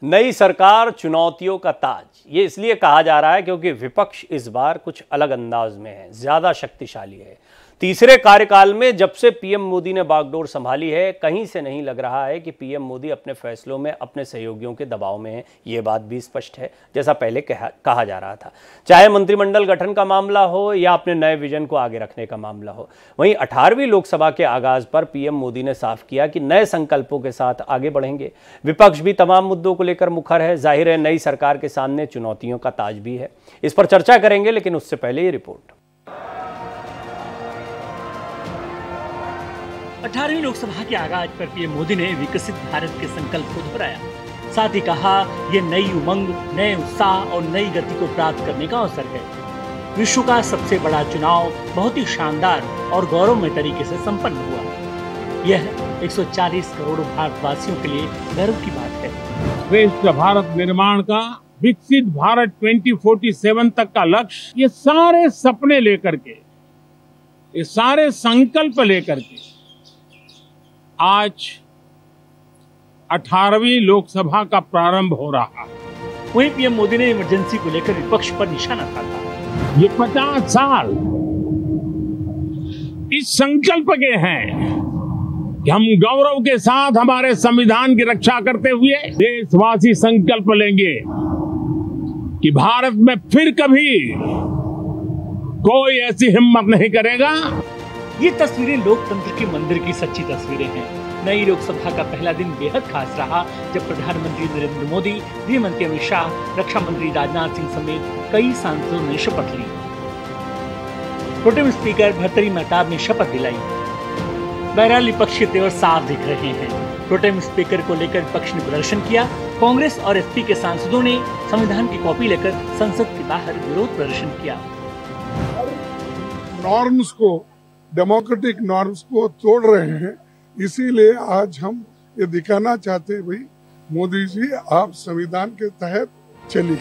नई सरकार चुनौतियों का ताज, ये इसलिए कहा जा रहा है क्योंकि विपक्ष इस बार कुछ अलग अंदाज में है, ज्यादा शक्तिशाली है। तीसरे कार्यकाल में जब से पीएम मोदी ने बागडोर संभाली है, कहीं से नहीं लग रहा है कि पीएम मोदी अपने फैसलों में अपने सहयोगियों के दबाव में है। ये बात भी स्पष्ट है, जैसा पहले कहा जा रहा था, चाहे मंत्रिमंडल गठन का मामला हो या अपने नए विजन को आगे रखने का मामला हो। वहीं 18वीं लोकसभा के आगाज पर पीएम मोदी ने साफ किया कि नए संकल्पों के साथ आगे बढ़ेंगे। विपक्ष भी तमाम मुद्दों को लेकर मुखर है। जाहिर है नई सरकार के सामने चुनौतियों का ताज भी है। इस पर चर्चा करेंगे, लेकिन उससे पहले ये रिपोर्ट। 18वीं लोकसभा के आगाज पर पीएम मोदी ने विकसित भारत के संकल्प को दोहराया। साथ ही कहा, ये नई उमंग, नए उत्साह और नई गति को प्राप्त करने का अवसर है। विश्व का सबसे बड़ा चुनाव बहुत ही शानदार और गौरवमय तरीके से संपन्न हुआ। यह 140 करोड़ भारतवासियों के लिए गर्व की बात है। श्रेष्ठ भारत निर्माण का, विकसित भारत 2047 तक का लक्ष्य, ये सारे सपने लेकर के, ये सारे संकल्प लेकर के आज 18वीं लोकसभा का प्रारंभ हो रहा है। वहीं पीएम मोदी ने इमरजेंसी को लेकर विपक्ष पर निशाना साधा। ये 50 साल इस संकल्प के हैं कि हम गौरव के साथ हमारे संविधान की रक्षा करते हुए देशवासी संकल्प लेंगे कि भारत में फिर कभी कोई ऐसी हिम्मत नहीं करेगा। ये तस्वीरें लोकतंत्र के मंदिर की सच्ची तस्वीरें हैं। नई लोकसभा का पहला दिन बेहद खास रहा, जब प्रधानमंत्री नरेंद्र मोदी, गृह मंत्री अमित शाह, रक्षा मंत्री राजनाथ सिंह समेत कई सांसदों ने शपथ ली। प्रोटेम स्पीकर भर्तृहरि महताब ने शपथ दिलाई। बहरहाल विपक्ष के तेवर साफ दिख रहे हैं। प्रोटेम स्पीकर को लेकर विपक्ष ने प्रदर्शन किया। कांग्रेस और एसपी के सांसदों ने संविधान की कॉपी लेकर संसद के बाहर विरोध प्रदर्शन किया। नॉर्म्स को, डेमोक्रेटिक नॉर्म्स को तोड़ रहे हैं, इसीलिए आज हम ये दिखाना चाहते हैं, भाई मोदी जी आप संविधान के तहत चलिए।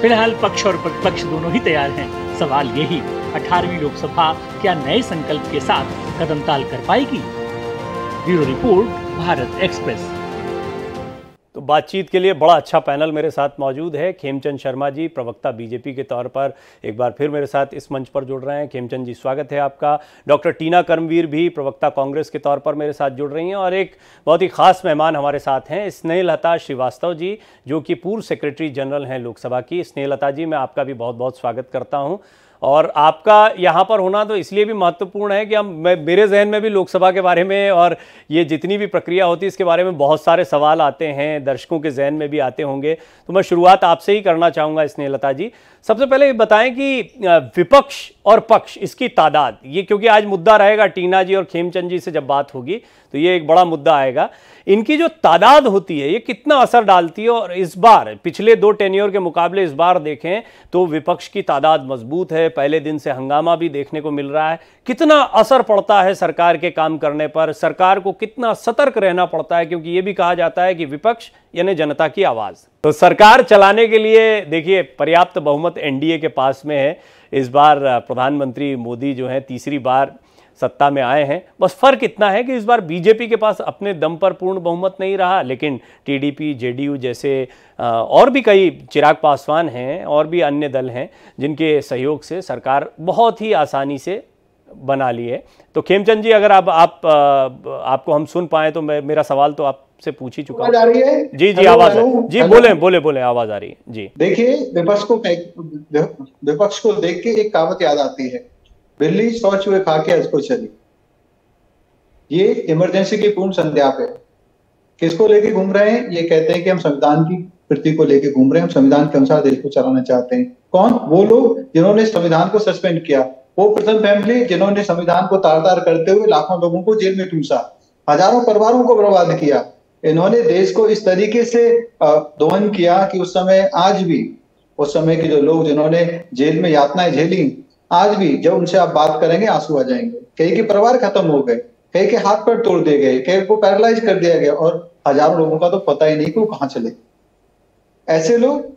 फिलहाल पक्ष और प्रतिपक्ष दोनों ही तैयार हैं। सवाल यही, 18वीं लोकसभा क्या नए संकल्प के साथ कदम ताल कर पाएगी? Bureau report, Bharat express. तो बातचीत के लिए बड़ा अच्छा पैनल मेरे साथ मौजूद है। खेमचंद शर्मा जी, प्रवक्ता बीजेपी के तौर पर एक बार फिर मेरे साथ इस मंच पर जुड़ रहे हैं। खेमचंद जी, स्वागत है आपका। डॉक्टर टीना कर्मवीर भी प्रवक्ता कांग्रेस के तौर पर मेरे साथ जुड़ रही हैं। और एक बहुत ही खास मेहमान हमारे साथ हैं, स्नेहलता श्रीवास्तव जी, जो कि पूर्व सेक्रेटरी जनरल हैं लोकसभा की। स्नेहलता जी, मैं आपका भी बहुत बहुत स्वागत करता हूँ। और आपका यहाँ पर होना तो इसलिए भी महत्वपूर्ण है कि मेरे जहन में भी लोकसभा के बारे में और ये जितनी भी प्रक्रिया होती है इसके बारे में बहुत सारे सवाल आते हैं, दर्शकों के जहन में भी आते होंगे। तो मैं शुरुआत आपसे ही करना चाहूँगा स्नेहलता जी। सबसे पहले ये बताएं कि विपक्ष और पक्ष, इसकी तादाद, ये क्योंकि आज मुद्दा रहेगा, टीना जी और खेमचंद जी से जब बात होगी तो ये एक बड़ा मुद्दा आएगा। इनकी जो तादाद होती है ये कितना असर डालती है? और इस बार पिछले 2 टेन्योर के मुकाबले इस बार देखें तो विपक्ष की तादाद मजबूत है, पहले दिन से हंगामा भी देखने को मिल रहा है। कितना असर पड़ता है सरकार के काम करने पर? सरकार को कितना सतर्क रहना पड़ता है? क्योंकि ये भी कहा जाता है कि विपक्ष यानी जनता की आवाज। तो सरकार चलाने के लिए देखिए पर्याप्त बहुमत एनडीए के पास में है। इस बार प्रधानमंत्री मोदी जो है तीसरी बार सत्ता में आए हैं। बस फर्क इतना है कि इस बार बीजेपी के पास अपने दम पर पूर्ण बहुमत नहीं रहा, लेकिन टीडीपी, जेडीयू जैसे और भी कई, चिराग पासवान हैं और भी अन्य दल हैं जिनके सहयोग से सरकार बहुत ही आसानी से बना ली है। तो खेमचंद जी, अगर आपको हम सुन पाए तो मेरा सवाल तो आपसे पूछ ही चुका आ रही है। जी जी, आवाज जी, बोले आवाज आ रही है जी। देखिए, विपक्ष को देख के एक कहावत याद आती है, बिल्ली 100 चूहे खा के इसको चली। ये इमरजेंसी की पूर्ण संध्या पे किसको लेके घूम रहे हैं? ये कहते हैं कि हम संविधान की कृति को लेके घूम रहे हैं, हम संविधान के अनुसार देश को चलाना चाहते हैं। कौन? वो लोग जिन्होंने संविधान को सस्पेंड किया, वो प्रथम फैमिली जिन्होंने संविधान को तार-तार करते हुए लाखों लोगों को जेल में ठूसा, हजारों परिवारों को बर्बाद किया। इन्होंने देश को इस तरीके से दोहन किया कि उस समय, आज भी उस समय के जो लोग जिन्होंने जेल में यातनाएं झेली, आज भी जब उनसे आप बात करेंगे आंसू आ जाएंगे। कई के परिवार खत्म हो गए, कई के हाथ पैर तोड़ दिए गए, कई को पैरालाइज कर दिया गया और हजारों लोगों का तो पता ही नहीं कि वो कहां चले। ऐसे लोग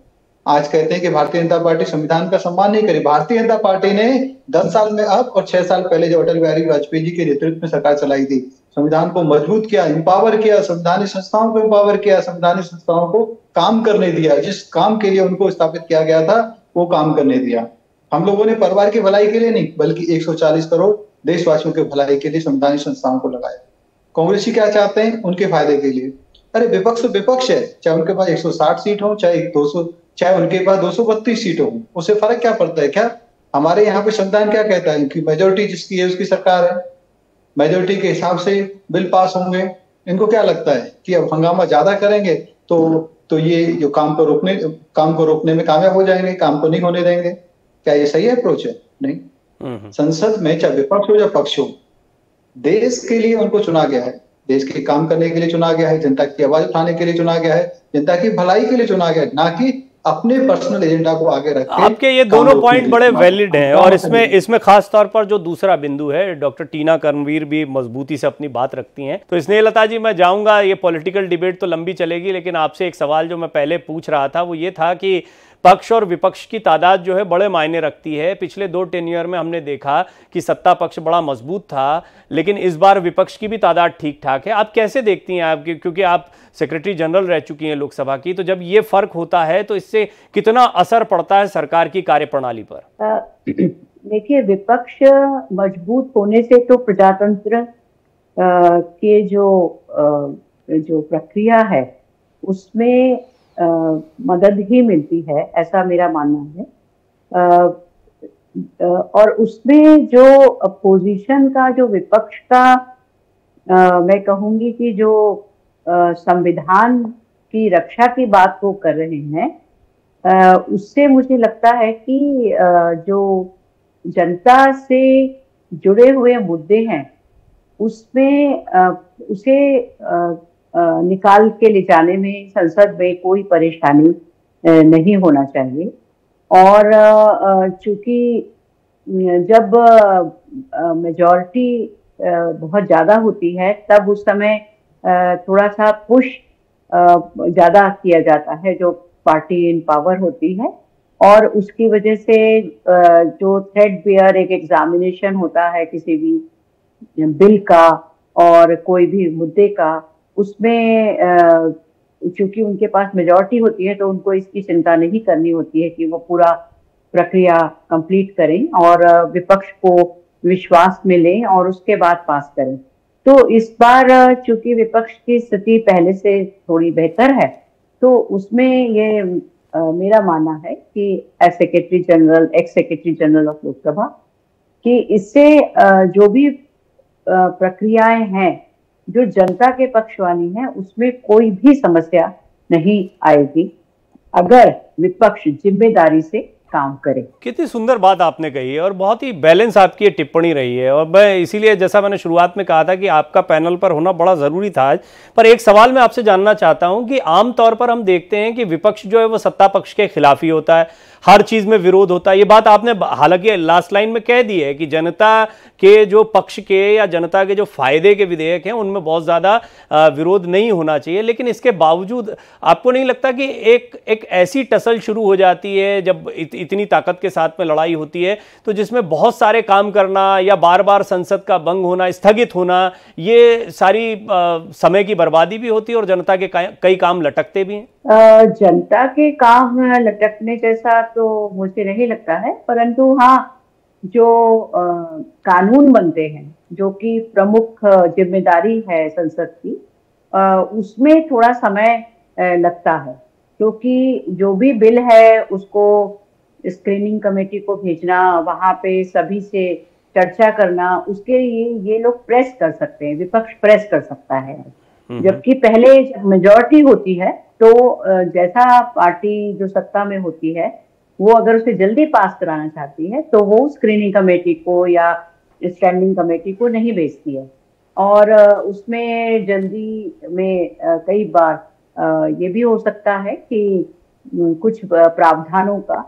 आज कहते हैं कि भारतीय जनता पार्टी संविधान का सम्मान नहीं करे। भारतीय जनता पार्टी ने 10 साल में अब और 6 साल पहले जो अटल बिहारी वाजपेयी जी के नेतृत्व में सरकार चलाई थी, संविधान को मजबूत किया, एम्पावर किया, संवैधानिक संस्थाओं को एम्पावर किया, संवैधानिक संस्थाओं को काम करने दिया, जिस काम के लिए उनको स्थापित किया गया था वो काम करने दिया। हम लोगों ने परिवार की भलाई के लिए नहीं बल्कि 140 करोड़ देशवासियों के भलाई के लिए संवैधानिक संस्थाओं को लगाया। कांग्रेसी क्या चाहते हैं? उनके फायदे के लिए। अरे विपक्ष तो विपक्ष है, चाहे उनके पास 160 सीट हो, चाहे 200, चाहे उनके पास 232 सीट हो, उससे फर्क क्या पड़ता है? क्या हमारे यहाँ पे संविधान क्या कहता है कि मेजोरिटी जिसकी है उसकी सरकार है, मेजोरिटी के हिसाब से बिल पास होंगे। इनको क्या लगता है कि अब हंगामा ज्यादा करेंगे तो ये जो काम को रोकने में कामयाब हो जाएंगे, काम को नहीं होने देंगे? क्या ये सही अप्रोच है? नहीं। संसद में चाहे विपक्ष हो या पक्ष हो, देश के लिए उनको चुना गया है, देश के काम करने के लिए चुना गया है, जनता की आवाज उठाने के लिए चुना गया है, जनता की भलाई के लिए चुना गया है, ना कि अपने पर्सनल एजेंडा को आगे रख के। आपके ये दोनों पॉइंट बड़े वैलिड हैं और इसमें खास तौर पर जो दूसरा बिंदु है, डॉक्टर टीना कर्मवीर भी मजबूती से अपनी बात रखती हैं। तो स्नेहलता जी, मैं जाऊंगा, ये पॉलिटिकल डिबेट तो लंबी चलेगी, लेकिन आपसे एक सवाल जो मैं पहले पूछ रहा था वो ये था कि पक्ष और विपक्ष की तादाद जो है बड़े मायने रखती है। पिछले 2 टेन्योर में हमने देखा कि सत्ता पक्ष बड़ा मजबूत था, लेकिन इस बार विपक्ष की भी तादाद ठीक ठाक है। आप कैसे देखती हैं आपकी, क्योंकि आप सेक्रेटरी जनरल रह चुकी हैं लोकसभा की, तो जब ये फर्क होता है तो इससे कितना असर पड़ता है सरकार की कार्यप्रणाली पर? देखिए, विपक्ष मजबूत होने से तो प्रजातंत्र के जो प्रक्रिया है उसमें मदद ही मिलती है, ऐसा मेरा मानना है। और उसमें जो अपोजिशन का, जो विपक्ष का, मैं कहूंगी कि जो संविधान की रक्षा की बात वो कर रहे हैं, उससे मुझे लगता है कि जो जनता से जुड़े हुए मुद्दे हैं उसमें उसे निकाल के ले जाने में संसद में कोई परेशानी नहीं होना चाहिए। और चूंकि जब मेजॉरिटी बहुत ज्यादा होती है तब उस समय थोड़ा सा पुश ज्यादा किया जाता है जो पार्टी इन पावर होती है, और उसकी वजह से जो थ्रेडबेयर एक एग्जामिनेशन होता है किसी भी बिल का और कोई भी मुद्दे का, उसमें चूंकि उनके पास मेजॉरिटी होती है तो उनको इसकी चिंता नहीं करनी होती है कि वो पूरा प्रक्रिया कंप्लीट करें और विपक्ष को विश्वास में लें और उसके बाद पास करें। तो इस बार चूंकि विपक्ष की स्थिति पहले से थोड़ी बेहतर है, तो उसमें ये मेरा मानना है कि x secretary general of Lok Sabha कि इससे जो भी प्रक्रियाएं हैं जो जनता के पक्ष वाली हैं उसमें कोई भी समस्या नहीं आएगी अगर विपक्ष जिम्मेदारी से काम करे। कितनी सुंदर बात आपने कही है और बहुत ही बैलेंस आपकी ये टिप्पणी रही है, और मैं इसीलिए जैसा मैंने शुरुआत में कहा था कि आपका पैनल पर होना बड़ा ज़रूरी था आज। पर एक सवाल मैं आपसे जानना चाहता हूं कि आमतौर पर हम देखते हैं कि विपक्ष जो है वो सत्ता पक्ष के खिलाफ ही होता है, हर चीज़ में विरोध होता है। ये बात आपने हालांकि लास्ट लाइन में कह दी है कि जनता के जो पक्ष के या जनता के जो फायदे के विधेयक हैं उनमें बहुत ज़्यादा विरोध नहीं होना चाहिए, लेकिन इसके बावजूद आपको नहीं लगता कि एक ऐसी टसल शुरू हो जाती है जब इतनी ताकत के साथ में लड़ाई होती है तो जिसमें बहुत सारे काम करना या बार बार संसद का भंग होना, स्थगित होना, ये सारी समय की बर्बादी भी होती है और जनता के कई काम लटकते भी हैं? जनता के काम लटकने जैसा तो मुझे नहीं लगता है, परंतु हाँ जो कानून बनते हैं जो कि प्रमुख जिम्मेदारी है संसद की, उसमें थोड़ा समय लगता है, क्योंकि जो भी बिल है उसको स्क्रीनिंग कमेटी को भेजना, वहां पे सभी से चर्चा करना, उसके लिए ये लोग प्रेस कर सकते हैं, विपक्ष प्रेस कर सकता है। जबकि पहले जब मेजॉरिटी होती है तो जैसा पार्टी जो सत्ता में होती है वो अगर उसे जल्दी पास कराना चाहती है तो वो स्क्रीनिंग कमेटी को या स्टैंडिंग कमेटी को नहीं भेजती है, और उसमें जल्दी में कई बार ये भी हो सकता है कि कुछ प्रावधानों का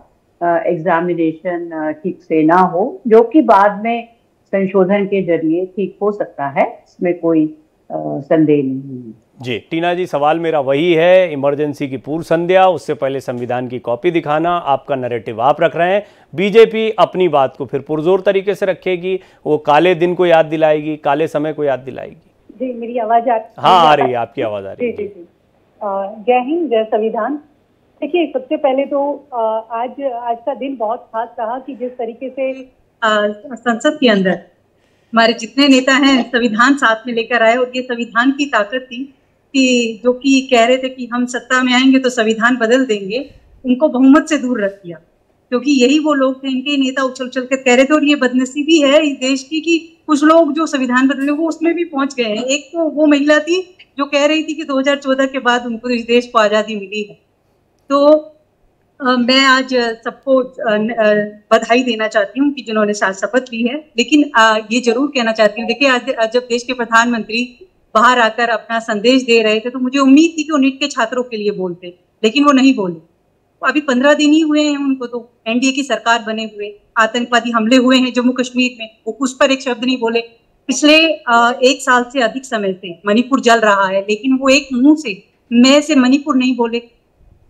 एग्जामिनेशन ठीक से ना हो, जो कि बाद में संशोधन के जरिए ठीक हो सकता है, इसमें कोई संदेह नहीं है। जी टीना जी, सवाल मेरा वही है, इमरजेंसी की पूर्व संध्या, उससे पहले संविधान की कॉपी दिखाना, आपका नैरेटिव आप रख रहे हैं, बीजेपी अपनी बात को फिर पुरजोर तरीके से रखेगी, वो काले दिन को याद दिलाएगी, काले समय को याद दिलाएगी। जी, मेरी आवाज हाँ आ रही है, आपकी आवाज आ रही है। जी। जय हिंद, जय संविधान। देखिए, सबसे पहले तो आज का दिन बहुत खास रहा कि जिस तरीके से संसद के अंदर हमारे जितने नेता हैं संविधान साथ में लेकर आए, और ये संविधान की ताकत थी कि जो कि कह रहे थे कि हम सत्ता में आएंगे तो संविधान बदल देंगे, उनको बहुमत से दूर रख दिया, क्योंकि यही वो लोग थे, इनके नेता उछल उछल कर कह रहे थे। और ये बदनसीबी है इस देश की कि कुछ लोग जो संविधान बदलने वो उसमें भी पहुंच गए हैं। एक तो वो महिला थी जो कह रही थी कि 2014 के बाद उनको इस देश को आजादी मिली है। तो मैं आज सबको बधाई देना चाहती हूँ कि जिन्होंने शपथ ली है, लेकिन ये जरूर कहना चाहती हूँ, देखिए आज जब देश के प्रधानमंत्री बाहर आकर अपना संदेश दे रहे थे तो मुझे उम्मीद थी कि वो नीट के छात्रों के लिए बोलते, लेकिन वो नहीं बोले। अभी 15 दिन ही हुए हैं उनको, तो एनडीए की सरकार बने हुए, आतंकवादी हमले हुए हैं जम्मू कश्मीर में, वो उस पर एक शब्द नहीं बोले। पिछले 1 साल से अधिक समय से मणिपुर जल रहा है, लेकिन वो एक मुंह से मैं से मणिपुर नहीं बोले,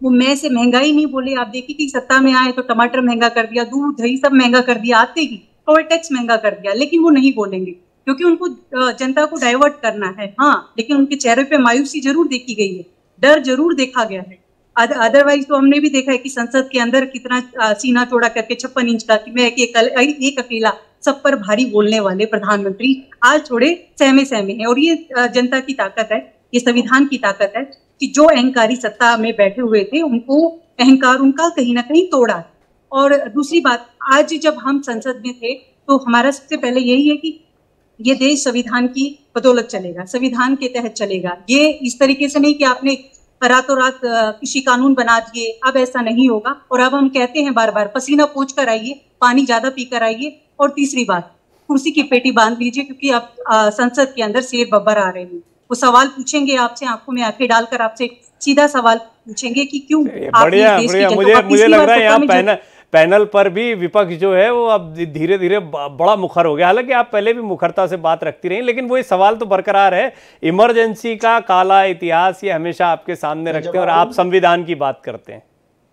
वो मैं से महंगाई नहीं बोले। आप देखिए कि सत्ता में आए तो टमाटर महंगा कर दिया, दूध दही सब महंगा कर दिया, आते ही टोल टैक्स महंगा कर दिया, लेकिन वो नहीं बोलेंगे क्योंकि उनको जनता को डाइवर्ट करना है। हाँ, लेकिन उनके चेहरे पे मायूसी जरूर देखी गई है, डर जरूर देखा गया है। अदरवाइज तो हमने भी देखा है कि संसद के अंदर कितना सीना चौड़ा करके 56 इंच का कि मैं एक अकेला सब पर भारी बोलने वाले प्रधानमंत्री आज थोड़े सहमे हैं। और ये जनता की ताकत है, ये संविधान की ताकत है कि जो अहंकारी सत्ता में बैठे हुए थे उनको अहंकार उनका कहीं ना कहीं तोड़ा। और दूसरी बात, आज जब हम संसद में थे तो हमारा सबसे पहले यही है कि ये देश संविधान की बदौलत चलेगा, संविधान के तहत चलेगा। ये इस तरीके से नहीं कि आपने रातों रात कृषि कानून बना दिए, अब ऐसा नहीं होगा। और अब हम कहते हैं बार बार, पसीना पोंछ कर आइए, पानी ज्यादा पी कर आइए। और तीसरी बात, कुर्सी की पेटी बांध लीजिए, क्योंकि अब संसद के अंदर शेर बब्बर आ रहे हैं। वो सवाल पूछेंगे आपसे, आंखों में आंखें डालकर आपसे सीधा सवाल पूछेंगे कि क्यों। बढ़िया, मुझे लग रहा है यहाँ पैनल पर भी विपक्ष जो है वो अब धीरे धीरे बड़ा मुखर हो गया। हालांकि आप पहले भी मुखरता से बात रखती रही, लेकिन वो ये सवाल तो बरकरार है। इमरजेंसी का काला इतिहास ये हमेशा आपके सामने रखते हैं और आप संविधान की बात करते हैं।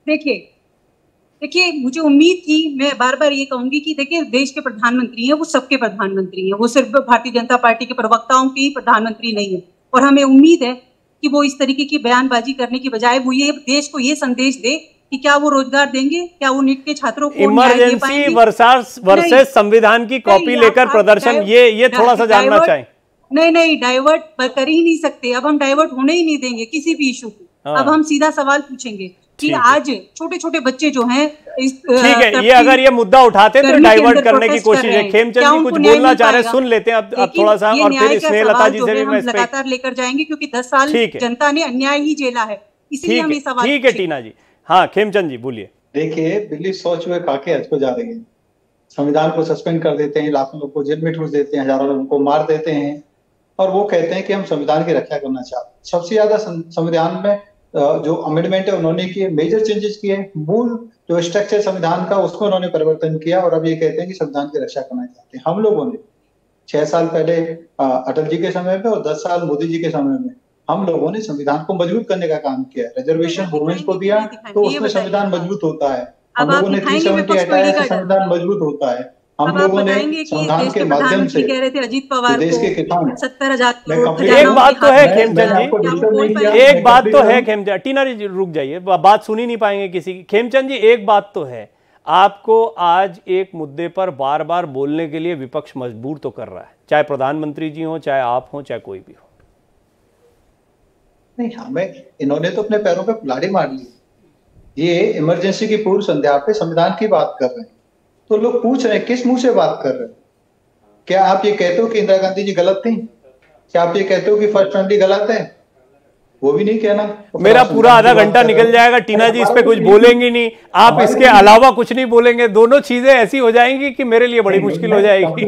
देखिए, मुझे उम्मीद थी, मैं बार बार ये कहूंगी कि देखिए देश के प्रधानमंत्री हैं, वो सबके प्रधानमंत्री हैं, वो सिर्फ भारतीय जनता पार्टी के प्रवक्ताओं के ही प्रधानमंत्री नहीं है। और हमें उम्मीद है कि वो इस तरीके की बयानबाजी करने की बजाय वो ये देश को ये संदेश दे कि क्या वो रोजगार देंगे, क्या वो नीट के छात्रों को इमरजेंसी वर्सेस संविधान की कॉपी लेकर प्रदर्शन, ये थोड़ा सा जानना चाहें। नहीं, डाइवर्ट कर ही नहीं सकते। अब हम डाइवर्ट होने ही नहीं देंगे किसी भी इशू को। अब हम सीधा सवाल पूछेंगे कि आज छोटे छोटे बच्चे जो हैं, ठीक है, ये अगर ये मुद्दा उठाते तो डाइवर्ट करने की कोशिश है। खेमचंद जी कुछ बोलना चाह रहे हैं, सुन लेते हैं अब थोड़ा सा, और फिर स्नेहलता जी से भी मैं लगातार लेकर जाएंगे, क्योंकि 10 साल जनता ने अन्याय ही झेला है, इसीलिए हम ये सवाल। ठीक है टीना जी। हाँ, खेमचंद जी बोलिए। देखिए, बिल्ली सोच हुए खाके हज को जा रही है। संविधान को सस्पेंड कर देते हैं, लाखों लोगों को जेल में ठूस देते हैं, हजारों लोगों को मार देते हैं, और वो कहते हैं कि हम संविधान की रक्षा करना चाहते हैं। सबसे ज्यादा संविधान में जो अमेंडमेंट है उन्होंने किए, मेजर चेंजेस किए, मूल जो स्ट्रक्चर संविधान का उसको उन्होंने परिवर्तन किया, और अब ये कहते हैं कि संविधान की रक्षा करना चाहते हैं। हम लोगों ने 6 साल पहले अटल जी के समय में और 10 साल मोदी जी के समय में हम लोगों ने संविधान को मजबूत करने का काम किया। रिजर्वेशन वुमेन्स को दिया तो उसमें संविधान मजबूत होता है। हम लोगों ने 370 हटाया तो संविधान मजबूत होता है। हम लोगों ने संविधान के माध्यम से कह रहे थे अजीत पवार देश के किसान 70,000। एक बात तो है खेमचंद जी, एक बात तो है खेमचंद, टीना जी रुक जाइए, बात सुन ही नहीं पाएंगे किसी की। खेमचंद जी, एक बात तो है, आपको आज एक मुद्दे पर बार बार बोलने के लिए विपक्ष मजबूर तो कर रहा है, चाहे प्रधानमंत्री जी हो, चाहे आप हो, चाहे कोई भी हो। नहीं, हमें इन्होंने तो अपने पैरों पे कुल्हाड़ी मार ली। ये इमरजेंसी की पूर्व संध्या पे संविधान की बात कर रहे हैं, तो लोग पूछ रहे हैं किस मुंह से बात कर रहे हैं। क्या आप ये कहते हो कि इंदिरा गांधी जी गलत थी? क्या आप ये कहते हो कि फर्स्ट ट्वेंटी गलत है? वो भी नहीं कहना। मेरा पूरा आधा घंटा निकल जाएगा, टीना जी इस पे कुछ बोलेंगी नहीं, आप इसके अलावा कुछ नहीं बोलेंगे, दोनों चीजें ऐसी हो जाएंगी कि मेरे लिए बड़ी मुश्किल हो जाएगी।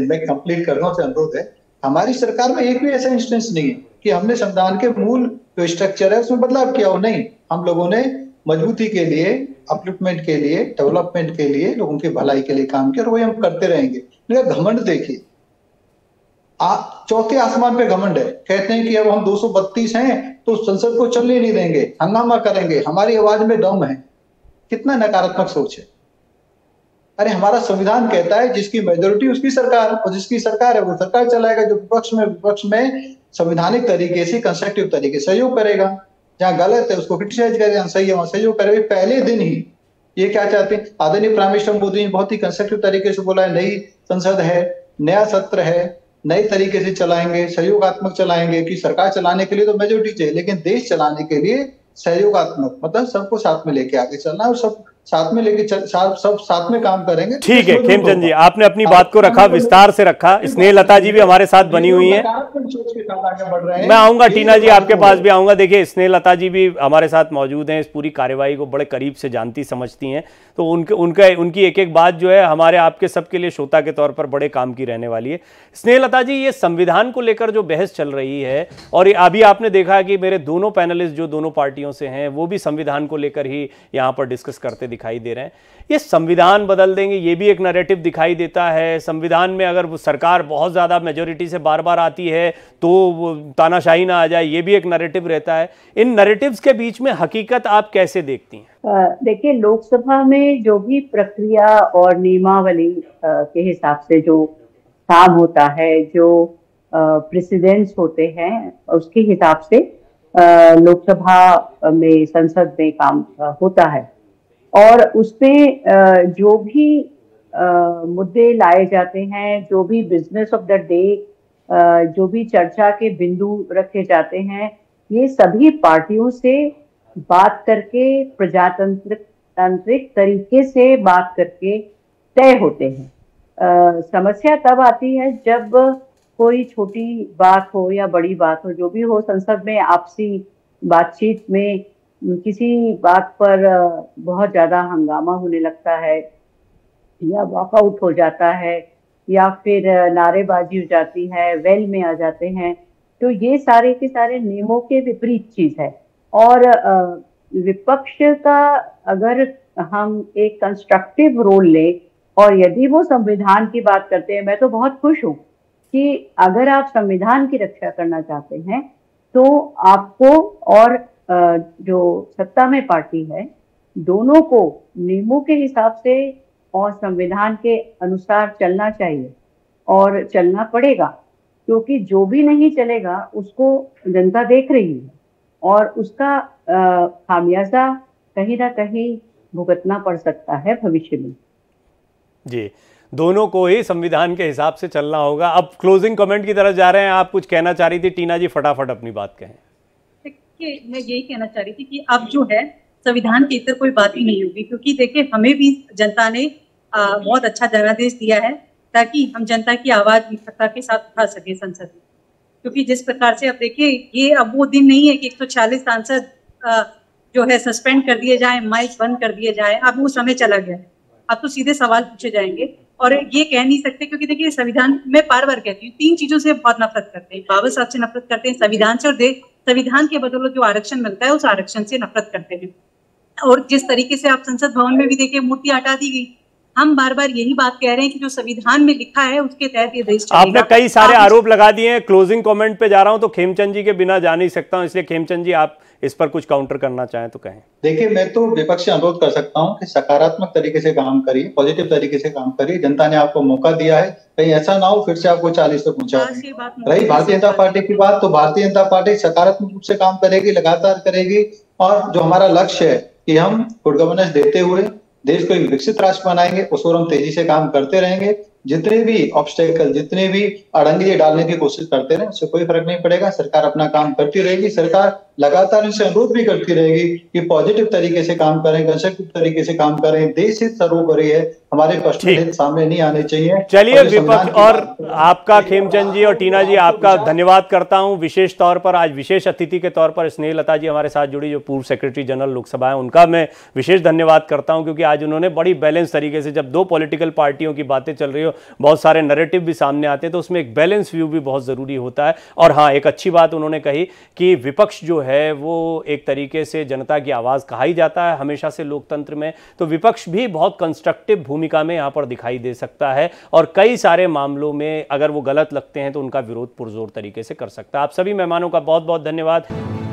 मैं कंप्लीट कर रहा हूँ, अनुरोध है। हमारी सरकार में एक भी ऐसा इंस्टेंस नहीं है कि हमने संविधान के मूल जो स्ट्रक्चर है उसमें बदलाव किया हो। नहीं, हम लोगों ने मजबूती के लिए, अपलिफ्टमेंट के लिए, डेवलपमेंट के लिए, लोगों की भलाई के लिए काम किया, और वही हम करते रहेंगे। लेकिन घमंड देखिए, चौथे आसमान पे घमंड है, कहते हैं कि अब हम 232 हैं तो संसद को चलने नहीं देंगे, हंगामा करेंगे, हमारी आवाज में दम है। कितना नकारात्मक सोच है। अरे हमारा संविधान कहता है जिसकी मेजोरिटी उसकी सरकार, और जिसकी सरकार है वो सरकार चलाएगा। जो विपक्ष में संवैधानिक तरीके से, कंस्ट्रक्टिव तरीके से सहयोग करेगा, जहां गलत है उसको क्रिटिसाइज करेगा, जहां सही है वहां सहयोग करेगा। पहले दिन ही ये क्या चाहते हैं, आदरणीय प्राइम मिनिस्टर मोदी ने बहुत ही कंस्ट्रक्टिव तरीके से बोला है, नई संसद है, नया सत्र है, नए तरीके से चलाएंगे, सहयोगात्मक चलाएंगे। कि सरकार चलाने के लिए तो मेजोरिटी चाहिए, लेकिन देश चलाने के लिए सहयोगात्मक, मतलब सबको साथ में लेके आगे चलना, और सब साथ में लेके सब साथ में काम करेंगे। ठीक है खेमचंद जी, आपने अपनी बात को रखा, विस्तार से रखा। स्नेहलता जी भी हमारे साथ बनी हुई हैं। मैं आऊंगा टीना जी, आपके पास भी आऊंगा। देखिए स्नेहलता जी भी हमारे साथ मौजूद हैं, इस पूरी कार्यवाही को बड़े करीब से जानती समझती हैं, तो उनकी एक एक बात जो है हमारे आपके सबके लिए श्रोता के तौर पर बड़े काम की रहने वाली है। स्नेहलता जी, ये संविधान को लेकर जो बहस चल रही है, और अभी आपने देखा कि मेरे दोनों पैनलिस्ट जो दोनों पार्टियों से हैं वो भी संविधान को लेकर ही यहाँ पर डिस्कस करते दिखाई दे रहे हैं। ये संविधान बदल देंगे, ये भी एक नैरेटिव दिखाई देता है। संविधान में अगर सरकार बहुत ज़्यादा मेजोरिटी से बार बार आती है तो तानाशाही ना आ जाए, ये भी एक नैरेटिव रहता है। इन नैरेटिव्स के बीच में हकीकत आप कैसे देखती हैं? देखिए, लोकसभा में जो भी प्रक्रिया और नियमावली के हिसाब से जो काम होता है, जो प्रेसिडेंट्स होते हैं, उसके हिसाब से लोकसभा में, संसद में काम होता है। और उसमें जो भी मुद्दे लाए जाते हैं, जो भी बिजनेस ऑफ द डे, जो भी चर्चा के बिंदु रखे जाते हैं, ये सभी पार्टियों से बात करके, प्रजातांत्रिक तरीके से बात करके तय होते हैं। समस्या तब आती है जब कोई छोटी बात हो या बड़ी बात हो, जो भी हो, संसद में आपसी बातचीत में किसी बात पर बहुत ज्यादा हंगामा होने लगता है, या वॉकआउट हो जाता है, या फिर नारेबाजी हो जाती है, वेल में आ जाते हैं, तो ये सारे के सारे नियमों के विपरीत चीज है। और विपक्ष का अगर हम एक कंस्ट्रक्टिव रोल ले, और यदि वो संविधान की बात करते हैं, मैं तो बहुत खुश हूँ कि अगर आप संविधान की रक्षा करना चाहते हैं तो आपको और जो सत्ता में पार्टी है, दोनों को नियमों के हिसाब से और संविधान के अनुसार चलना चाहिए, और चलना पड़ेगा, क्योंकि जो भी नहीं चलेगा उसको जनता देख रही है, और उसका खामियाजा कहीं ना कहीं भुगतना पड़ सकता है भविष्य में। जी, दोनों को ही संविधान के हिसाब से चलना होगा। अब क्लोजिंग कमेंट की तरफ जा रहे हैं, आप कुछ कहना चाह रही थी टीना जी, फटाफट अपनी बात कहें। देखिए, मैं यही कहना चाह रही थी कि अब जो है संविधान के इतर कोई बात ही नहीं होगी, क्योंकि देखिए हमें भी जनता ने बहुत अच्छा जनादेश दिया है, ताकि हम जनता की आवाज निखरता के साथ उठा सके संसद में। क्योंकि जिस प्रकार से अब देखिए, ये अब वो दिन नहीं है कि 146 सांसद जो है सस्पेंड कर दिए जाए, माइक बंद कर दिए जाए, अब वो समय चला गया है। अब तो सीधे सवाल पूछे जाएंगे, और ये कह नहीं सकते, क्योंकि देखिए संविधान में बार बार कहती हूँ, 3 चीजों से बहुत नफरत करते हैं। बाबा साहब से नफरत करते हैं, संविधान से, और संविधान के बदौलत जो आरक्षण मिलता है उस आरक्षण से नफरत करते हैं। और जिस तरीके से आप संसद भवन में भी देखिए मूर्ति हटा दी गई, हम बार बार यही बात कह रहे हैं कि जो संविधान में लिखा है उसके तहत ये देश चलेगा। आपने कई सारे आरोप लगा दिए हैं, क्लोजिंग कमेंट पे जा रहा हूं तो खेमचंद जी के बिना जा नहीं सकता हूं, इसलिए खेमचंद जी आप इस पर कुछ काउंटर करना चाहें तो कहें। देखिए, मैं तो विपक्ष से अनुरोध कर सकता हूं कि सकारात्मक तरीके से काम करिए, पॉजिटिव तरीके से काम करिए। जनता ने आपको मौका दिया है, कहीं ऐसा ना हो फिर से आपको 40 तक पहुंचा दें। रही भारतीय जनता पार्टी की बात, तो भारतीय जनता पार्टी सकारात्मक रूप से काम करेगी, लगातार करेगी, और जो हमारा लक्ष्य है कि हम गुड गवर्नेंस देते हुए देश को एक विकसित राष्ट्र बनाएंगे, उस पर हम तेजी से काम करते रहेंगे। जितने भी ऑब्स्टेकल, जितने भी अड़ंगे डालने की कोशिश करते रहे, उससे कोई फर्क नहीं पड़ेगा। सरकार अपना काम करती रहेगी। सरकार लगातार इनसे अनुरोध भी करती रहेगी कि पॉजिटिव तरीके से काम करें, कंस्ट्रक्टिव तरीके से काम करें। देश हित सर्वोपरि है, हमारे पर्सनल हित सामने नहीं आने चाहिए। चलिए, विपक्ष और आपका खेमचंद जी और टीना जी, आपका धन्यवाद करता हूं। विशेष तौर पर आज विशेष अतिथि के तौर पर स्नेहलता जी हमारे साथ जुड़ी, जो पूर्व सेक्रेटरी जनरल लोकसभा है, उनका मैं विशेष धन्यवाद करता हूं, क्योंकि आज उन्होंने बड़ी बैलेंस तरीके से, जब 2 पॉलिटिकल पार्टियों की बातें चल रही हो, बहुत सारे नैरेटिव भी सामने आते हैं, तो उसमें एक बैलेंस व्यू भी बहुत जरूरी होता है। और हाँ, एक अच्छी बात उन्होंने कही कि विपक्ष जो है वो एक तरीके से जनता की आवाज़ कहा ही जाता है हमेशा से लोकतंत्र में, तो विपक्ष भी बहुत कंस्ट्रक्टिव भूमिका में यहाँ पर दिखाई दे सकता है और कई सारे मामलों में अगर वो गलत लगते हैं तो उनका विरोध पुरजोर तरीके से कर सकता है। आप सभी मेहमानों का बहुत बहुत धन्यवाद।